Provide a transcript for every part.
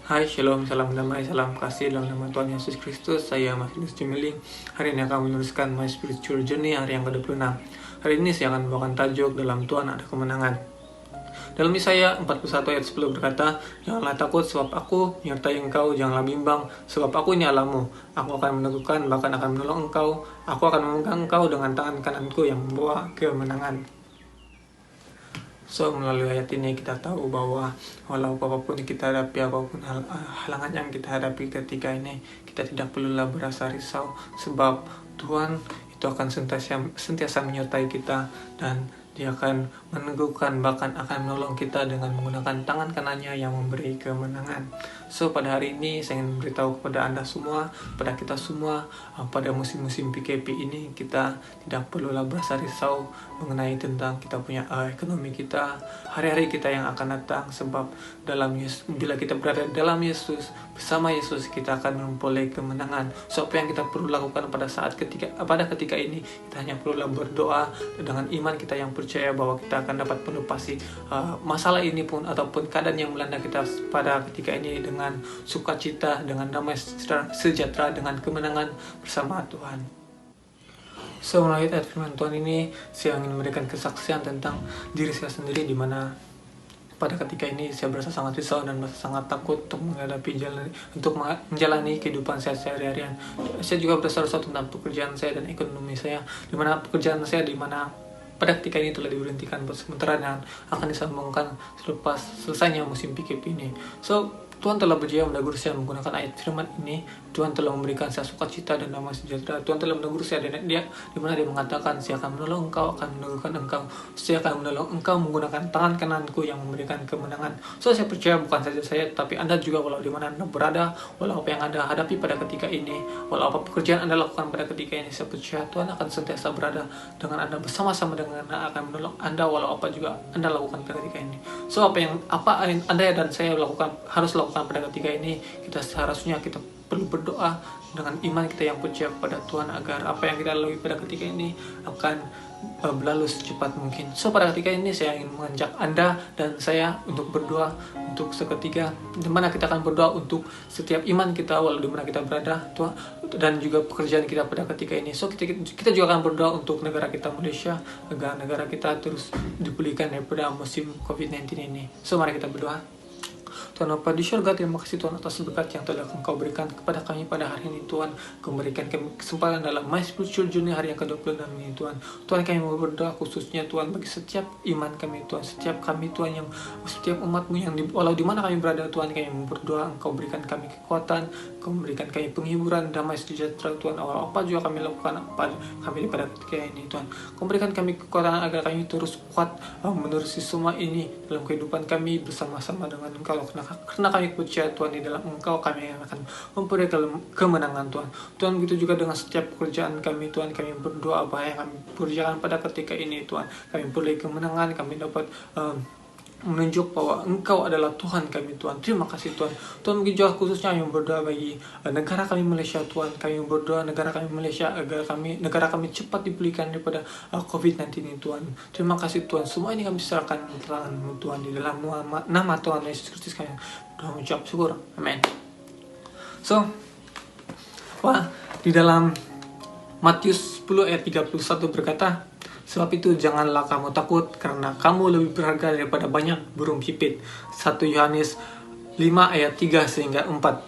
Hai, shalom, salam damai, salam kasih dalam nama Tuhan Yesus Kristus. Saya Martinus Jemiling. Hari ini akan meneruskan My Spiritual Journey hari yang ke-26. Hari ini saya akan membawakan tajuk dalam Tuhan ada kemenangan. Dalam Yesaya 41 ayat 10 berkata, "Janganlah takut sebab aku menyertai engkau, janganlah bimbang sebab aku ini Allahmu. Aku akan meneguhkan, bahkan akan menolong engkau. Aku akan memegang engkau dengan tangan kananku yang membawa kemenangan." So, melalui ayat ini kita tahu bahwa walau apapun yang kita hadapi, apapun halangan yang kita hadapi ketika ini, kita tidak perlulah berasa risau, sebab Tuhan itu akan sentiasa menyertai kita, dan Dia akan meneguhkan, bahkan akan menolong kita dengan menggunakan tangan kanannya yang memberi kemenangan. So, pada hari ini saya ingin memberitahu kepada Anda semua, pada kita semua, pada musim-musim PKP ini kita tidak perlulah berasa risau mengenai tentang kita punya ekonomi kita, hari-hari kita yang akan datang, sebab bila kita berada dalam Yesus, bersama Yesus, kita akan memperoleh kemenangan. So, apa yang kita perlu lakukan pada ketika ini, kita hanya perlulah berdoa dengan iman kita yang percaya bahwa kita akan dapat menepasi masalah ini pun ataupun keadaan yang melanda kita pada ketika ini dengan sukacita, dengan damai sejahtera, dengan kemenangan bersama Tuhan. So, melalui ayat firman Tuhan ini, saya ingin memberikan kesaksian tentang diri saya sendiri, di mana pada ketika ini saya berasa sangat risau dan merasa sangat takut untuk menjalani kehidupan saya sehari-harian. Saya juga berasa risau tentang pekerjaan saya dan ekonomi saya, di mana pekerjaan saya pada ketika ini telah diberhentikan buat sementara dan akan disambungkan selepas selesainya musim PKP ini. So, Tuhan telah berjaya menegur saya menggunakan ayat firman ini. Tuhan telah memberikan saya sukacita dan damai sejahtera. Tuhan telah menegur saya di mana Dia mengatakan, "Saya akan menolong engkau, akan meneguhkan engkau. Saya akan menolong engkau menggunakan tangan kananku yang memberikan kemenangan." So, saya percaya bukan saja saya, tapi Anda juga, walau di mana Anda berada, walau apa yang Anda hadapi pada ketika ini, walau apa pekerjaan Anda lakukan pada ketika ini, saya percaya Tuhan akan sentiasa berada dengan Anda, bersama-sama dengan Anda, akan menolong Anda walau apa juga Anda lakukan pada ketika ini. So, apa yang Anda dan saya harus lakukan pada ketika ini, kita seharusnya kita perlu berdoa dengan iman kita yang percaya kepada Tuhan, agar apa yang kita lalui pada ketika ini akan berlalu secepat mungkin. So, pada ketika ini saya ingin mengajak Anda dan saya untuk berdoa untuk seketika, di mana kita akan berdoa untuk setiap iman kita walau di mana kita berada, Tuhan, dan juga pekerjaan kita pada ketika ini. So, kita juga akan berdoa untuk negara kita Malaysia, agar negara kita terus dipulihkan daripada musim COVID-19 ini. So, mari kita berdoa. Tuhan Bapa di surga, terima kasih Tuhan atas berkat yang telah Engkau berikan kepada kami pada hari ini, Tuhan. Kau berikan kami kesempatan dalam My Spiritual Journey hari yang ke-26 ini, Tuhan. Tuhan, kami mau berdoa khususnya Tuhan bagi setiap iman kami, Tuhan, setiap kami Tuhan, setiap umat-Mu yang walau di mana kami berada, Tuhan, kami mau berdoa Engkau berikan kami kekuatan, Engkau memberikan kami penghiburan, damai sejahtera, Tuhan. Awal apa juga kami lakukan kami pada ketika ini, Tuhan. Kau berikan kami kekuatan agar kami terus kuat menerusi semua ini dalam kehidupan kami bersama-sama dengan Engkau, karena kami percaya Tuhan, di dalam Engkau kami akan memperoleh kemenangan, Tuhan. Tuhan, begitu juga dengan setiap pekerjaan kami, Tuhan. Kami berdoa apa yang kami kerjakan pada ketika ini, Tuhan. Kami memperoleh kemenangan, kami dapat menunjuk bahwa Engkau adalah Tuhan kami, Tuhan. Terima kasih, Tuhan. Tuhan, begitu juga khususnya yang berdoa bagi negara kami Malaysia, Tuhan. Kami berdoa negara kami Malaysia agar negara kami cepat dipulihkan daripada COVID-19 ini, Tuhan. Terima kasih, Tuhan. Semua ini kami serahkan di tangan-Mu, Tuhan, di dalam nama Tuhan Yesus Kristus kami mengucap syukur. Amin. So, di dalam Matius 10 ayat 31 berkata, "Sebab itu janganlah kamu takut, karena kamu lebih berharga daripada banyak burung pipit." 1 Yohanes 5 ayat 3 sehingga 4.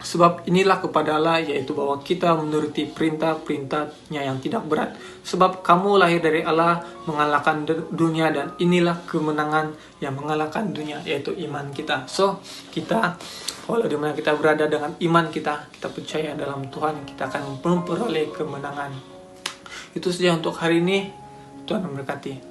"Sebab inilah kepada Allah, yaitu bahwa kita menuruti perintah-perintahnya yang tidak berat. Sebab kamu lahir dari Allah, mengalahkan dunia, dan inilah kemenangan yang mengalahkan dunia, yaitu iman kita." So, kita walau di mana kita berada, dengan iman kita percaya dalam Tuhan, kita akan memperoleh kemenangan. Itu saja untuk hari ini. Tuhan memberkati.